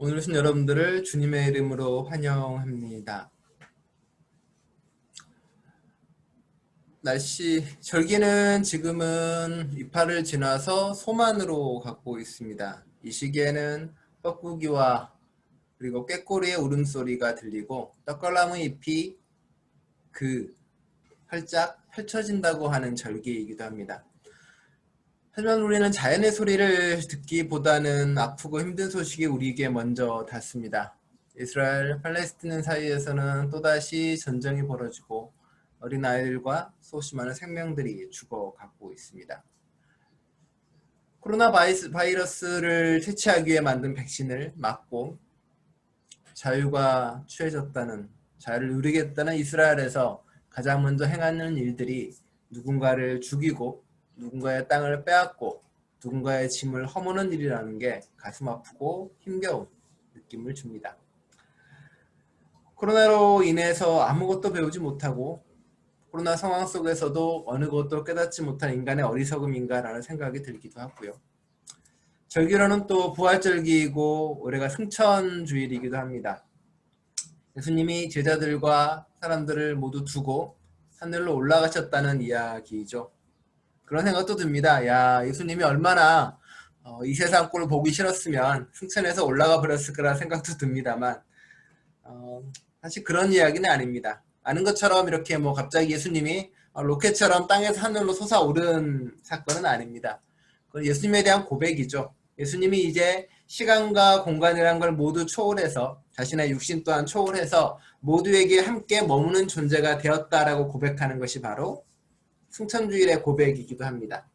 오늘 오신 여러분들을 주님의 이름으로 환영합니다. 날씨, 절기는 지금은 이파를 지나서 소만으로 가고 있습니다. 이 시기에는 뻐꾸기와 그리고 꾀꼬리의 울음소리가 들리고 떡갈나무 잎이 활짝 펼쳐진다고 하는 절기이기도 합니다. 하지만 우리는 자연의 소리를 듣기보다는 아프고 힘든 소식이 우리에게 먼저 닿습니다. 이스라엘, 팔레스타인 사이에서는 또다시 전쟁이 벌어지고 어린아이들과 수없이 많은 생명들이 죽어가고 있습니다. 코로나 바이러스를 퇴치하기 위해 만든 백신을 맞고 자유가 취해졌다는, 자유를 누리겠다는 이스라엘에서 가장 먼저 행하는 일들이 누군가를 죽이고 누군가의 땅을 빼앗고 누군가의 짐을 허무는 일이라는 게 가슴 아프고 힘겨운 느낌을 줍니다. 코로나로 인해서 아무것도 배우지 못하고 코로나 상황 속에서도 어느 것도 깨닫지 못한 인간의 어리석음인가라는 생각이 들기도 하고요. 절기로는 또 부활절기이고 올해가 승천주일이기도 합니다. 예수님이 제자들과 사람들을 모두 두고 하늘로 올라가셨다는 이야기죠. 그런 생각도 듭니다. 야, 예수님이 얼마나 이 세상 꼴을 보기 싫었으면 승천해서 올라가 버렸을 거라 생각도 듭니다만 사실 그런 이야기는 아닙니다. 아는 것처럼 이렇게 갑자기 예수님이 로켓처럼 땅에서 하늘로 솟아오른 사건은 아닙니다. 그건 예수님에 대한 고백이죠. 예수님이 이제 시간과 공간이라는 걸 모두 초월해서 자신의 육신 또한 초월해서 모두에게 함께 머무는 존재가 되었다라고 고백하는 것이 바로 승천주일의 고백이기도 합니다.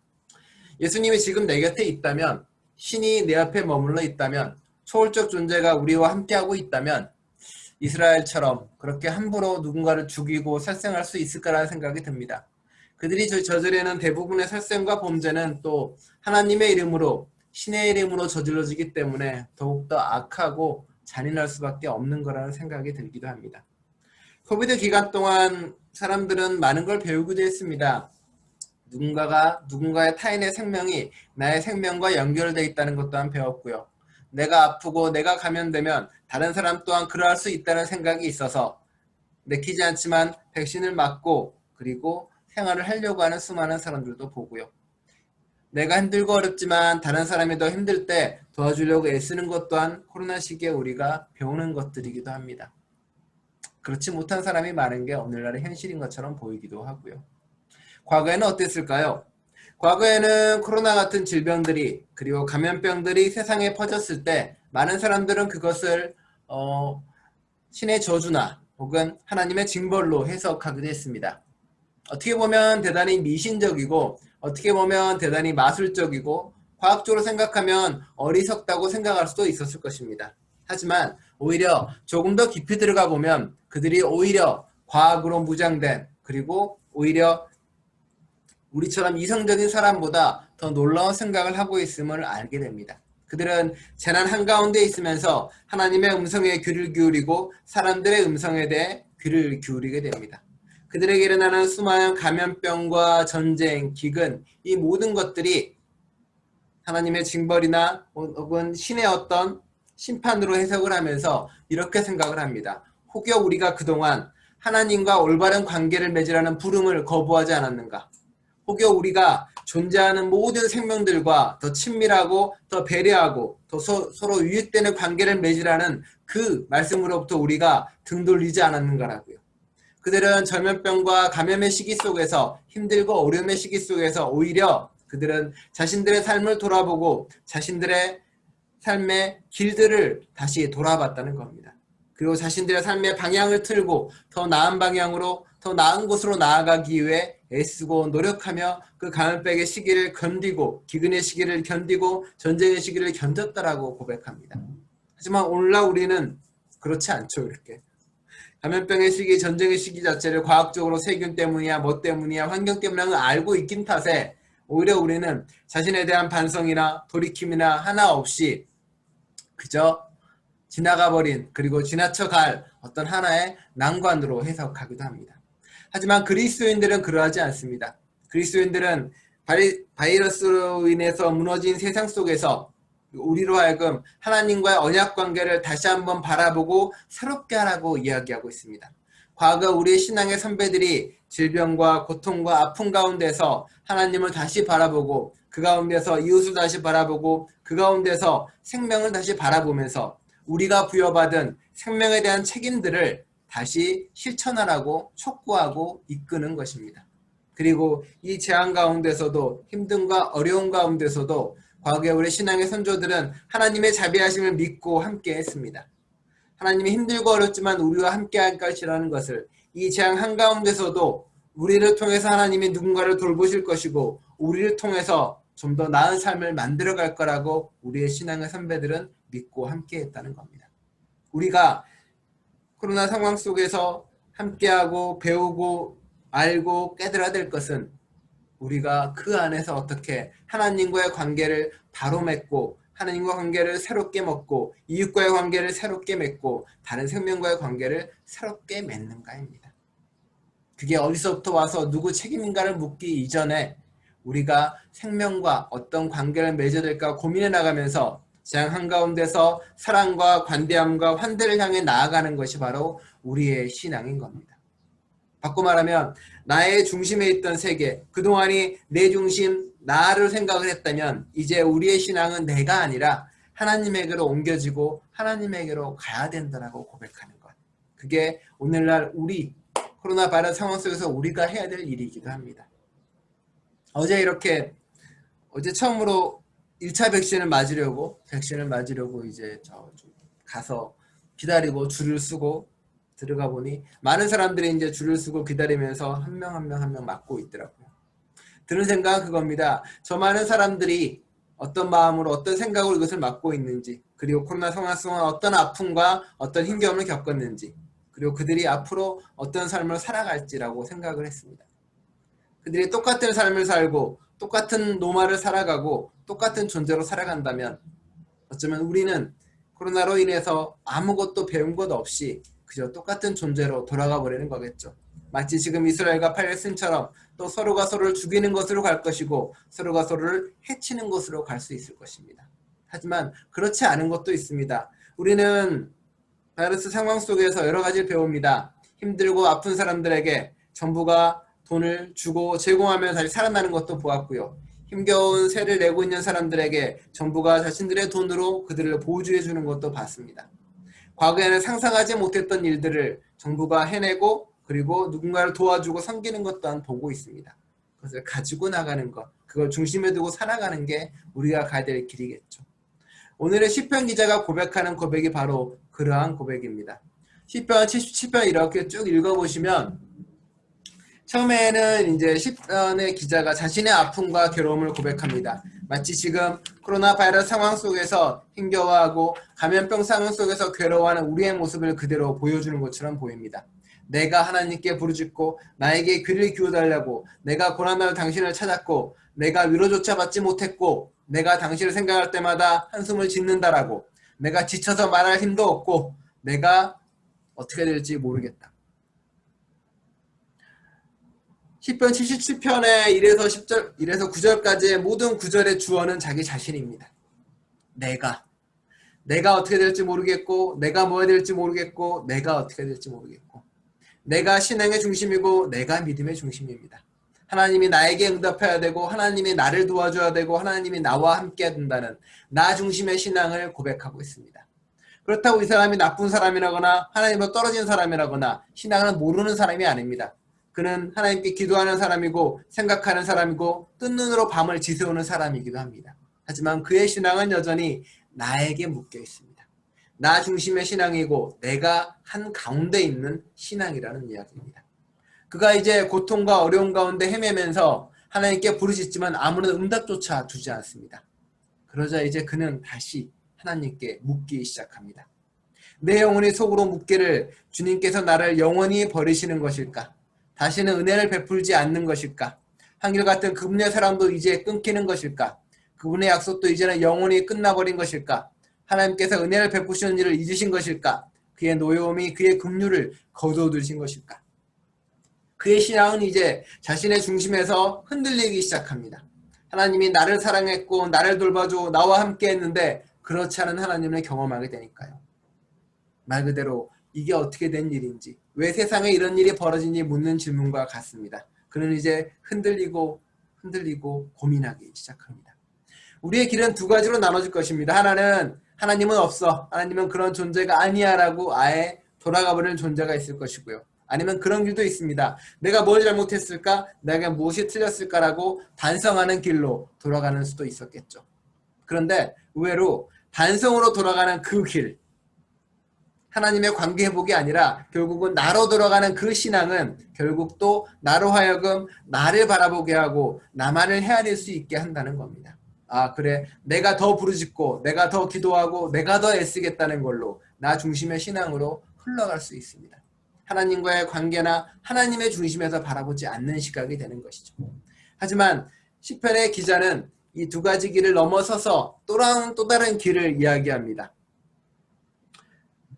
예수님이 지금 내 곁에 있다면, 신이 내 옆에 머물러 있다면, 초월적 존재가 우리와 함께하고 있다면 이스라엘처럼 그렇게 함부로 누군가를 죽이고 살생할 수 있을까라는 생각이 듭니다. 그들이 저지르는 대부분의 살생과 범죄는 또 하나님의 이름으로, 신의 이름으로 저질러지기 때문에 더욱더 악하고 잔인할 수밖에 없는 거라는 생각이 들기도 합니다. 코비드 기간 동안 사람들은 많은 걸 배우기도 했습니다. 누군가의 타인의 생명이 나의 생명과 연결되어 있다는 것 또한 배웠고요. 내가 아프고 내가 감염되면 다른 사람 또한 그러할 수 있다는 생각이 있어서 내키지 않지만 백신을 맞고 그리고 생활을 하려고 하는 수많은 사람들도 보고요. 내가 힘들고 어렵지만 다른 사람이 더 힘들 때 도와주려고 애쓰는 것 또한 코로나 시기에 우리가 배우는 것들이기도 합니다. 그렇지 못한 사람이 많은 게 오늘날의 현실인 것처럼 보이기도 하고요. 과거에는 어땠을까요? 과거에는 코로나 같은 질병들이 그리고 감염병들이 세상에 퍼졌을 때 많은 사람들은 그것을 신의 저주나 혹은 하나님의 징벌로 해석하기도 했습니다. 어떻게 보면 대단히 미신적이고 어떻게 보면 대단히 마술적이고 과학적으로 생각하면 어리석다고 생각할 수도 있었을 것입니다. 하지만 오히려 조금 더 깊이 들어가 보면 그들이 오히려 과학으로 무장된 그리고 오히려 우리처럼 이성적인 사람보다 더 놀라운 생각을 하고 있음을 알게 됩니다. 그들은 재난 한가운데 있으면서 하나님의 음성에 귀를 기울이고 사람들의 음성에 대해 귀를 기울이게 됩니다. 그들에게 일어나는 수많은 감염병과 전쟁, 기근, 이 모든 것들이 하나님의 징벌이나 혹은 신의 어떤 심판으로 해석을 하면서 이렇게 생각을 합니다. 혹여 우리가 그동안 하나님과 올바른 관계를 맺으라는 부름을 거부하지 않았는가? 혹여 우리가 존재하는 모든 생명들과 더 친밀하고 더 배려하고 더 서로 유익되는 관계를 맺으라는 그 말씀으로부터 우리가 등 돌리지 않았는가라고요. 그들은 전염병과 감염의 시기 속에서 힘들고 어려움의 시기 속에서 오히려 그들은 자신들의 삶을 돌아보고 자신들의 삶의 길들을 다시 돌아봤다는 겁니다. 그리고 자신들의 삶의 방향을 틀고 더 나은 방향으로 더 나은 곳으로 나아가기 위해 애쓰고 노력하며 그 감염병의 시기를 견디고 기근의 시기를 견디고 전쟁의 시기를 견뎠다라고 고백합니다. 하지만 오늘날 우리는 그렇지 않죠. 이렇게 감염병의 시기, 전쟁의 시기 자체를 과학적으로 세균 때문이야 뭐 때문이야 환경 때문이야 알고 있긴 탓에 오히려 우리는 자신에 대한 반성이나 돌이킴이나 하나 없이 그저 지나가버린 그리고 지나쳐갈 어떤 하나의 난관으로 해석하기도 합니다. 하지만 그리스도인들은 그러하지 않습니다. 그리스도인들은 바이러스로 인해서 무너진 세상 속에서 우리로 하여금 하나님과의 언약 관계를 다시 한번 바라보고 새롭게 하라고 이야기하고 있습니다. 과거 우리의 신앙의 선배들이 질병과 고통과 아픔 가운데서 하나님을 다시 바라보고 그 가운데서 이웃을 다시 바라보고 그 가운데서 생명을 다시 바라보면서 우리가 부여받은 생명에 대한 책임들을 다시 실천하라고 촉구하고 이끄는 것입니다. 그리고 이 재앙 가운데서도 힘듦과 어려움 가운데서도 과거에 우리 신앙의 선조들은 하나님의 자비하심을 믿고 함께 했습니다. 하나님이 힘들고 어렵지만 우리와 함께 할 것이라는 것을 이 재앙 한가운데서도 우리를 통해서 하나님이 누군가를 돌보실 것이고 우리를 통해서 좀 더 나은 삶을 만들어갈 거라고 우리의 신앙의 선배들은 믿고 함께 했다는 겁니다. 우리가 코로나 상황 속에서 함께하고 배우고 알고 깨달아야 될 것은 우리가 그 안에서 어떻게 하나님과의 관계를 바로 맺고 하나님과 관계를 새롭게 맺고 이웃과의 관계를 새롭게 맺고 다른 생명과의 관계를 새롭게 맺는가입니다. 그게 어디서부터 와서 누구 책임인가를 묻기 이전에 우리가 생명과 어떤 관계를 맺어야 될까 고민해 나가면서 재앙 한가운데서 사랑과 관대함과 환대를 향해 나아가는 것이 바로 우리의 신앙인 겁니다. 바꿔 말하면 나의 중심에 있던 세계, 그동안이 내 중심, 나를 생각을 했다면 이제 우리의 신앙은 내가 아니라 하나님에게로 옮겨지고 하나님에게로 가야 된다고 고백하는 것. 그게 오늘날 우리 코로나 바이러스 상황 속에서 우리가 해야 될 일이기도 합니다. 어제 처음으로 1차 백신을 맞으려고 이제 가서 기다리고 줄을 서고 들어가 보니 많은 사람들이 이제 줄을 서고 기다리면서 한 명 한 명 맞고 있더라고요. 드는 생각은 그겁니다. 저 많은 사람들이 어떤 마음으로 어떤 생각으로 이것을 맞고 있는지, 그리고 코로나 상황 동안 어떤 아픔과 어떤 힘겨움을 겪었는지, 그리고 그들이 앞으로 어떤 삶을 살아갈지라고 생각을 했습니다. 그들이 똑같은 삶을 살고 똑같은 노말을 살아가고 똑같은 존재로 살아간다면 어쩌면 우리는 코로나로 인해서 아무것도 배운 것 없이 그저 똑같은 존재로 돌아가 버리는 거겠죠. 마치 지금 이스라엘과 팔레스타인처럼 또 서로가 서로를 죽이는 것으로 갈 것이고 서로가 서로를 해치는 것으로 갈 수 있을 것입니다. 하지만 그렇지 않은 것도 있습니다. 우리는 바이러스 상황 속에서 여러 가지를 배웁니다. 힘들고 아픈 사람들에게 정부가 돈을 주고 제공하면 다시 살아나는 것도 보았고요. 힘겨운 세를 내고 있는 사람들에게 정부가 자신들의 돈으로 그들을 보호해 주는 것도 봤습니다. 과거에는 상상하지 못했던 일들을 정부가 해내고 그리고 누군가를 도와주고 섬기는 것 또한 보고 있습니다. 그것을 가지고 나가는 것, 그걸 중심에 두고 살아가는 게 우리가 가야 될 길이겠죠. 오늘의 시편 기자가 고백하는 고백이 바로 그러한 고백입니다. 시편 77편 이렇게 쭉 읽어보시면 처음에는 이제 시편의 기자가 자신의 아픔과 괴로움을 고백합니다. 마치 지금 코로나 바이러스 상황 속에서 힘겨워하고 감염병 상황 속에서 괴로워하는 우리의 모습을 그대로 보여주는 것처럼 보입니다. 내가 하나님께 부르짖고 나에게 귀를 기울여달라고, 내가 고난날 당신을 찾았고 내가 위로조차 받지 못했고 내가 당신을 생각할 때마다 한숨을 짓는다라고, 내가 지쳐서 말할 힘도 없고 내가 어떻게 될지 모르겠다. 시편 77편의 1에서 9절까지의 모든 구절의 주어는 자기 자신입니다. 내가 어떻게 될지 모르겠고 내가 뭐 해야 될지 모르겠고 내가 어떻게 될지 모르겠고 내가 신앙의 중심이고 내가 믿음의 중심입니다. 하나님이 나에게 응답해야 되고 하나님이 나를 도와줘야 되고 하나님이 나와 함께 해야 된다는 나 중심의 신앙을 고백하고 있습니다. 그렇다고 이 사람이 나쁜 사람이라거나 하나님으로 떨어진 사람이라거나 신앙을 모르는 사람이 아닙니다. 그는 하나님께 기도하는 사람이고 생각하는 사람이고 뜬 눈으로 밤을 지새우는 사람이기도 합니다. 하지만 그의 신앙은 여전히 나에게 묶여 있습니다. 나 중심의 신앙이고 내가 한 가운데 있는 신앙이라는 이야기입니다. 그가 이제 고통과 어려움 가운데 헤매면서 하나님께 부르짖지만 아무런 응답조차 주지 않습니다. 그러자 이제 그는 다시 하나님께 묻기 시작합니다. 내 영혼이 속으로 묻기를 주님께서 나를 영원히 버리시는 것일까? 다시는 은혜를 베풀지 않는 것일까? 한결같은 그분의 사랑도 이제 끊기는 것일까? 그분의 약속도 이제는 영원히 끝나버린 것일까? 하나님께서 은혜를 베푸시는 일을 잊으신 것일까? 그의 노여움이 그의 긍휼을 거두어두신 것일까? 그의 신앙은 이제 자신의 중심에서 흔들리기 시작합니다. 하나님이 나를 사랑했고 나를 돌봐주고 나와 함께 했는데 그렇지 않은 하나님을 경험하게 되니까요. 말 그대로 이게 어떻게 된 일인지, 왜 세상에 이런 일이 벌어지니 묻는 질문과 같습니다. 그는 이제 흔들리고 고민하기 시작합니다. 우리의 길은 두 가지로 나눠질 것입니다. 하나는 하나님은 없어, 하나님은 그런 존재가 아니야 라고 아예 돌아가버리는 존재가 있을 것이고요. 아니면 그런 길도 있습니다. 내가 뭘 잘못했을까? 내가 무엇이 틀렸을까라고 반성하는 길로 돌아가는 수도 있었겠죠. 그런데 의외로 반성으로 돌아가는 그 길, 하나님의 관계 회복이 아니라 결국은 나로 돌아가는 그 신앙은 결국 또 나로 하여금 나를 바라보게 하고 나만을 헤아릴 수 있게 한다는 겁니다. 아, 그래, 내가 더 부르짖고 내가 더 기도하고 내가 더 애쓰겠다는 걸로 나 중심의 신앙으로 흘러갈 수 있습니다. 하나님과의 관계나 하나님의 중심에서 바라보지 않는 시각이 되는 것이죠. 하지만 시편의 기자는 이 두 가지 길을 넘어서서 또 다른 길을 이야기합니다.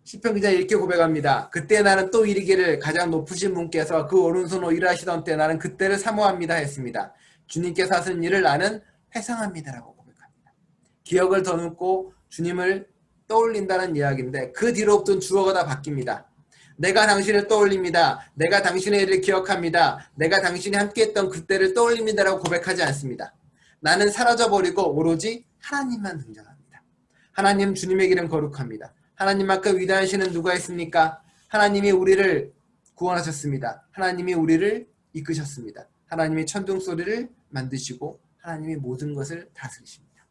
시편 기자 이렇게 고백합니다. 그때 나는 또 이르기를 가장 높으신 분께서 그 오른손으로 일하시던 때 나는 그때를 사모합니다 했습니다. 주님께서 하신 일을 나는 회상합니다라고 고백합니다. 기억을 더듬고 주님을 떠올린다는 이야기인데 그 뒤로부터는 주어가 다 바뀝니다. 내가 당신을 떠올립니다. 내가 당신의 일을 기억합니다. 내가 당신이 함께했던 그때를 떠올립니다라고 고백하지 않습니다. 나는 사라져버리고 오로지 하나님만 등장합니다. 하나님, 주님의 길은 거룩합니다. 하나님만큼 위대한 신은 누가 있습니까? 하나님이 우리를 구원하셨습니다. 하나님이 우리를 이끄셨습니다. 하나님이 천둥소리를 만드시고 하나님이 모든 것을 다스리십니다.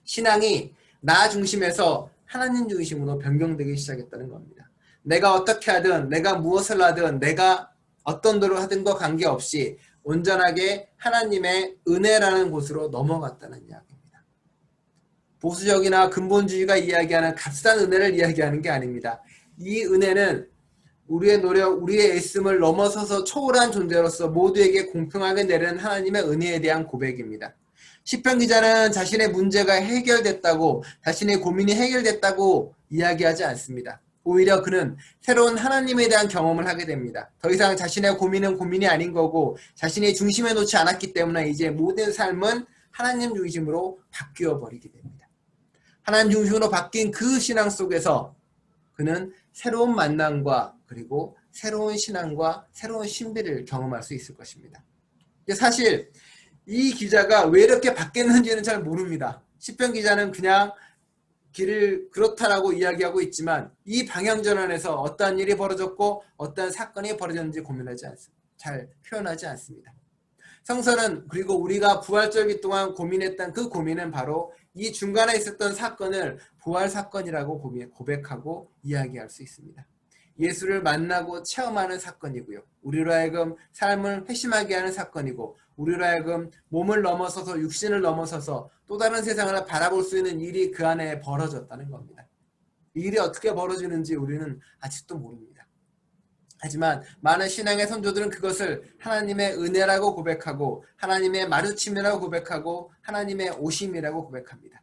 신앙이 나 중심에서 하나님 중심으로 변경되기 시작했다는 겁니다. 내가 어떻게 하든 내가 무엇을 하든 내가 어떤 도를 하든과 관계없이 온전하게 하나님의 은혜라는 곳으로 넘어갔다는 이야기입니다. 보수적이나 근본주의가 이야기하는 값싼 은혜를 이야기하는 게 아닙니다. 이 은혜는 우리의 노력, 우리의 애씀을 넘어서서 초월한 존재로서 모두에게 공평하게 내리는 하나님의 은혜에 대한 고백입니다. 시편 기자는 자신의 문제가 해결됐다고, 자신의 고민이 해결됐다고 이야기하지 않습니다. 오히려 그는 새로운 하나님에 대한 경험을 하게 됩니다. 더 이상 자신의 고민은 고민이 아닌 거고 자신의 중심에 놓지 않았기 때문에 이제 모든 삶은 하나님 중심으로 바뀌어 버리게 됩니다. 하나님 중심으로 바뀐 그 신앙 속에서 그는 새로운 만남과 그리고 새로운 신앙과 새로운 신비를 경험할 수 있을 것입니다. 사실 이 기자가 왜 이렇게 바뀌었는지는 잘 모릅니다. 시편 기자는 그냥 길을 그렇다라고 이야기하고 있지만 이 방향전환에서 어떠한 일이 벌어졌고 어떠한 사건이 벌어졌는지 고민하지 않습니다. 잘 표현하지 않습니다. 성서는 그리고 우리가 부활절기 동안 고민했던 그 고민은 바로 이 중간에 있었던 사건을 부활 사건이라고 고백하고 이야기할 수 있습니다. 예수를 만나고 체험하는 사건이고요. 우리로 하여금 삶을 회심하게 하는 사건이고 우리로 하여금 몸을 넘어서서 육신을 넘어서서 또 다른 세상을 바라볼 수 있는 일이 그 안에 벌어졌다는 겁니다. 이 일이 어떻게 벌어지는지 우리는 아직도 모릅니다. 하지만 많은 신앙의 선조들은 그것을 하나님의 은혜라고 고백하고 하나님의 마주침이라고 고백하고 하나님의 오심이라고 고백합니다.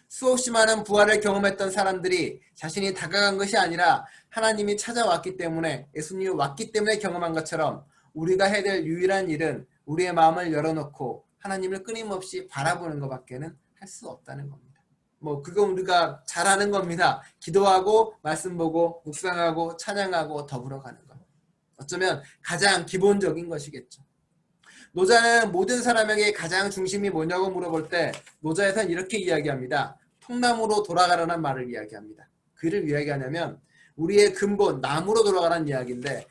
수없이 많은 부활을 경험했던 사람들이 자신이 다가간 것이 아니라 하나님이 찾아왔기 때문에 예수님이 왔기 때문에 경험한 것처럼 우리가 해야 될 유일한 일은 우리의 마음을 열어놓고 하나님을 끊임없이 바라보는 것밖에는 할 수 없다는 겁니다. 그건 우리가 잘하는 겁니다. 기도하고 말씀 보고 묵상하고 찬양하고 더불어 가는 것. 어쩌면 가장 기본적인 것이겠죠. 노자는 모든 사람에게 가장 중심이 뭐냐고 물어볼 때 노자에서는 이렇게 이야기합니다. 통나무로 돌아가라는 말을 이야기합니다. 그를 이야기하냐면 우리의 근본 나무로 돌아가라는 이야기인데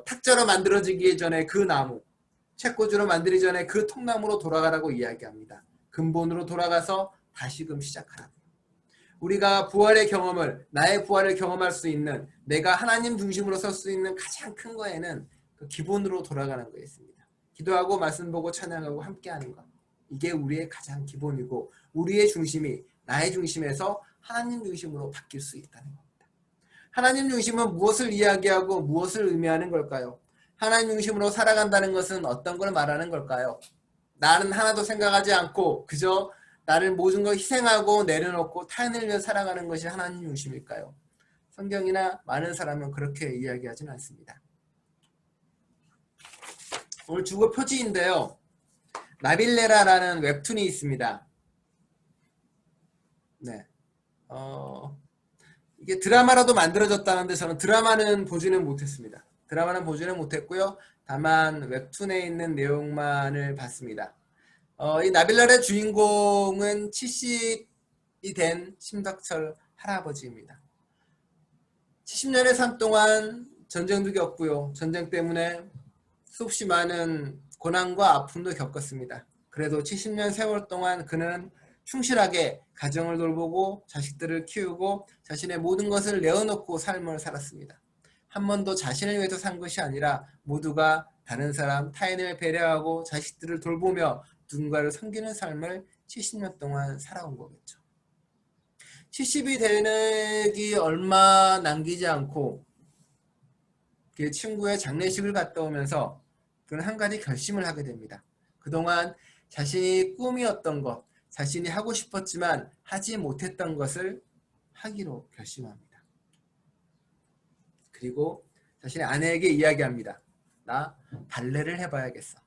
탁자로 만들어지기 전에 그 나무, 책꽂이로 만들기 전에 그 통나무로 돌아가라고 이야기합니다. 근본으로 돌아가서 다시금 시작하라. 우리가 부활의 경험을 나의 부활을 경험할 수 있는 내가 하나님 중심으로 설 수 있는 가장 큰 거에는 그 기본으로 돌아가는 거에 있습니다. 기도하고 말씀 보고 찬양하고 함께하는 것. 이게 우리의 가장 기본이고 우리의 중심이 나의 중심에서 하나님 중심으로 바뀔 수 있다는 겁니다. 하나님 중심은 무엇을 이야기하고 무엇을 의미하는 걸까요? 하나님 중심으로 살아간다는 것은 어떤 걸 말하는 걸까요? 나는 하나도 생각하지 않고 그저 나를 모든 걸 희생하고 내려놓고 타인을 위해 살아가는 것이 하나님 중심일까요? 성경이나 많은 사람은 그렇게 이야기하지는 않습니다. 오늘 주거 표지인데요. 나빌레라라는 웹툰이 있습니다. 네. 이게 드라마라도 만들어졌다는데 저는 드라마는 보지는 못했습니다. 드라마는 보지는 못했고요. 다만 웹툰에 있는 내용만을 봤습니다. 이 나빌라의 주인공은 70이 된 심덕철 할아버지입니다. 70년의 삶 동안 전쟁도 겪고요. 전쟁 때문에 수없이 많은 고난과 아픔도 겪었습니다. 그래도 70년 세월 동안 그는 충실하게 가정을 돌보고 자식들을 키우고 자신의 모든 것을 내어놓고 삶을 살았습니다. 한 번도 자신을 위해서 산 것이 아니라 모두가 다른 사람, 타인을 배려하고 자식들을 돌보며 누군가를 섬기는 삶을 70년 동안 살아온 거겠죠. 70이 되기 얼마 남기지 않고 그 친구의 장례식을 갔다 오면서 그는 한 가지 결심을 하게 됩니다. 그동안 자신이 꿈이었던 것, 자신이 하고 싶었지만 하지 못했던 것을 하기로 결심합니다. 그리고 자신의 아내에게 이야기합니다. 나 발레를 해봐야겠어.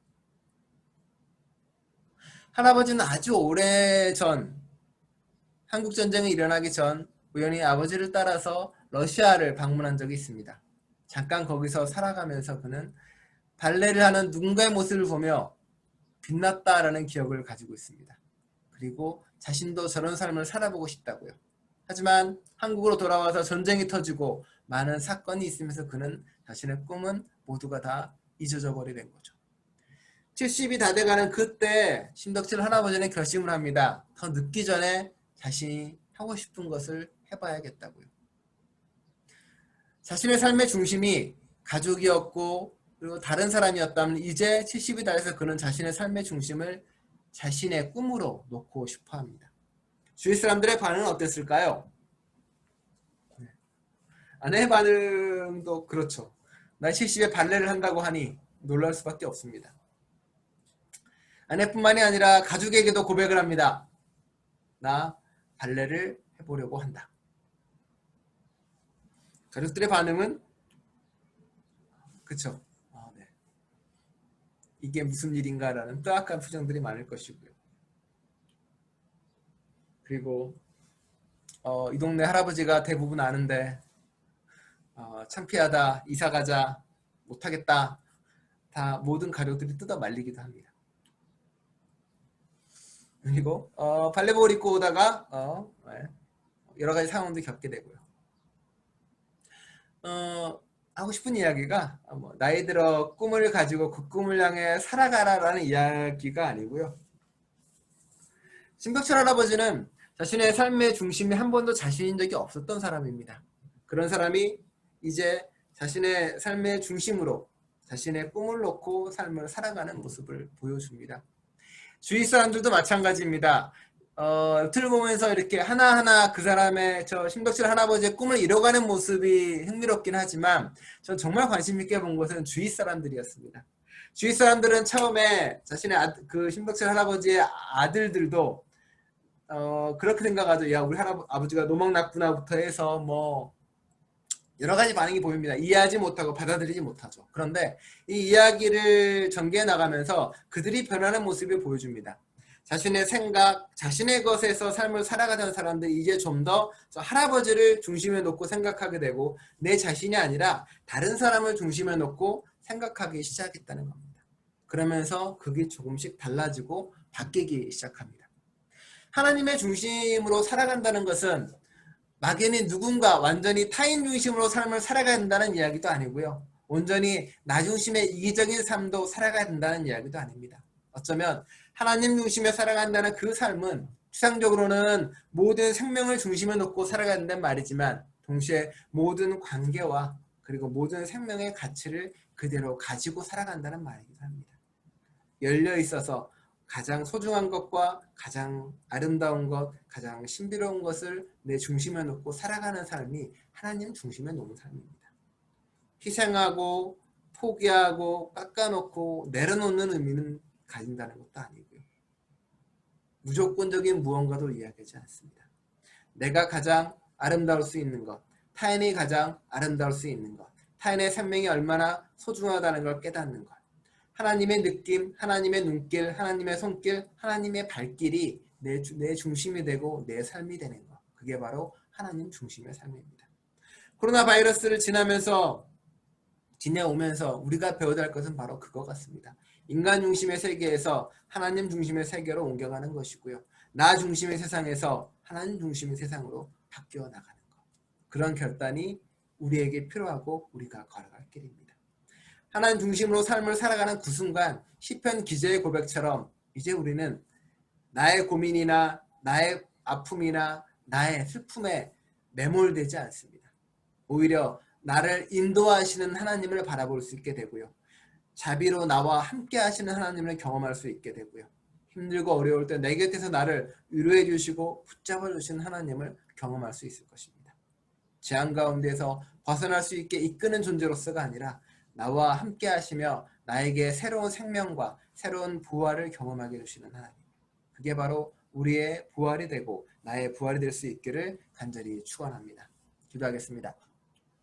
할아버지는 아주 오래전 한국전쟁이 일어나기 전 우연히 아버지를 따라서 러시아를 방문한 적이 있습니다. 잠깐 거기서 살아가면서 그는 발레를 하는 누군가의 모습을 보며 빛났다라는 기억을 가지고 있습니다. 그리고 자신도 저런 삶을 살아보고 싶다고요. 하지만 한국으로 돌아와서 전쟁이 터지고 많은 사건이 있으면서 그는 자신의 꿈은 모두가 다 잊어져 버리게 된 거죠. 70이 다 돼가는 그때 심덕철 할아버지는 결심을 합니다. 더 늦기 전에 자신이 하고 싶은 것을 해봐야겠다고요. 자신의 삶의 중심이 가족이었고 그리고 다른 사람이었다면 이제 70이 다 돼서 그는 자신의 삶의 중심을 자신의 꿈으로 놓고 싶어 합니다. 주위 사람들의 반응은 어땠을까요? 아내의 반응도 그렇죠. 나 70에 발레를 한다고 하니 놀랄 수밖에 없습니다. 아내뿐만이 아니라 가족에게도 고백을 합니다. 나 발레를 해보려고 한다. 가족들의 반응은 그쵸. 네. 이게 무슨 일인가라는 뜨악한 표정들이 많을 것이고요. 그리고 이 동네 할아버지가 대부분 아는데 창피하다, 이사가자, 못하겠다, 다 모든 가족들이 뜯어 말리기도 합니다. 그리고 발레복을 입고 오다가 여러 가지 상황도 겪게 되고요. 하고 싶은 이야기가 나이 들어 꿈을 가지고 그 꿈을 향해 살아가라라는 이야기가 아니고요. 심덕철 할아버지는 자신의 삶의 중심이 한 번도 자신인 적이 없었던 사람입니다. 그런 사람이 이제 자신의 삶의 중심으로 자신의 꿈을 놓고 삶을 살아가는 모습을 보여줍니다. 주위 사람들도 마찬가지입니다. 들어보면서 이렇게 하나하나 그 사람의 저 심덕철 할아버지의 꿈을 이뤄가는 모습이 흥미롭긴 하지만 전 정말 관심 있게 본 것은 주위 사람들이었습니다. 주위 사람들은 처음에 자신의 그 심덕철 할아버지의 아들들도 그렇게 생각하죠. 야, 우리 아버지가 노망 났구나부터 해서 뭐 여러 가지 반응이 보입니다. 이해하지 못하고 받아들이지 못하죠. 그런데 이 이야기를 전개해 나가면서 그들이 변하는 모습을 보여줍니다. 자신의 생각, 자신의 것에서 삶을 살아가던 사람들이 이제 좀 더 할아버지를 중심에 놓고 생각하게 되고 내 자신이 아니라 다른 사람을 중심에 놓고 생각하기 시작했다는 겁니다. 그러면서 그게 조금씩 달라지고 바뀌기 시작합니다. 하나님의 중심으로 살아간다는 것은 막연히 누군가 완전히 타인 중심으로 삶을 살아가야 된다는 이야기도 아니고요. 온전히 나 중심의 이기적인 삶도 살아가야 된다는 이야기도 아닙니다. 어쩌면 하나님 중심에 살아간다는 그 삶은 추상적으로는 모든 생명을 중심에 놓고 살아가야 된다는 말이지만 동시에 모든 관계와 그리고 모든 생명의 가치를 그대로 가지고 살아간다는 말이기도 합니다. 열려 있어서 가장 소중한 것과 가장 아름다운 것, 가장 신비로운 것을 내 중심에 놓고 살아가는 삶이 하나님 중심에 놓은 삶입니다. 희생하고 포기하고 깎아놓고 내려놓는 의미는 가진다는 것도 아니고요. 무조건적인 무언가도 이야기하지 않습니다. 내가 가장 아름다울 수 있는 것, 타인이 가장 아름다울 수 있는 것, 타인의 생명이 얼마나 소중하다는 걸 깨닫는 것, 하나님의 느낌, 하나님의 눈길, 하나님의 손길, 하나님의 발길이 내 중심이 되고 내 삶이 되는 것. 그게 바로 하나님 중심의 삶입니다. 코로나 바이러스를 지내오면서 우리가 배워야 할 것은 바로 그거 같습니다. 인간 중심의 세계에서 하나님 중심의 세계로 옮겨가는 것이고요. 나 중심의 세상에서 하나님 중심의 세상으로 바뀌어 나가는 것. 그런 결단이 우리에게 필요하고 우리가 걸어갈 길입니다. 하나님 중심으로 삶을 살아가는 그 순간 시편 기자의 고백처럼 이제 우리는 나의 고민이나 나의 아픔이나 나의 슬픔에 매몰되지 않습니다. 오히려 나를 인도하시는 하나님을 바라볼 수 있게 되고요. 자비로 나와 함께 하시는 하나님을 경험할 수 있게 되고요. 힘들고 어려울 때 내 곁에서 나를 위로해 주시고 붙잡아 주시는 하나님을 경험할 수 있을 것입니다. 재앙 가운데서 벗어날 수 있게 이끄는 존재로서가 아니라 나와 함께 하시며 나에게 새로운 생명과 새로운 부활을 경험하게 해주시는 하나님. 그게 바로 우리의 부활이 되고 나의 부활이 될 수 있기를 간절히 축원합니다. 기도하겠습니다.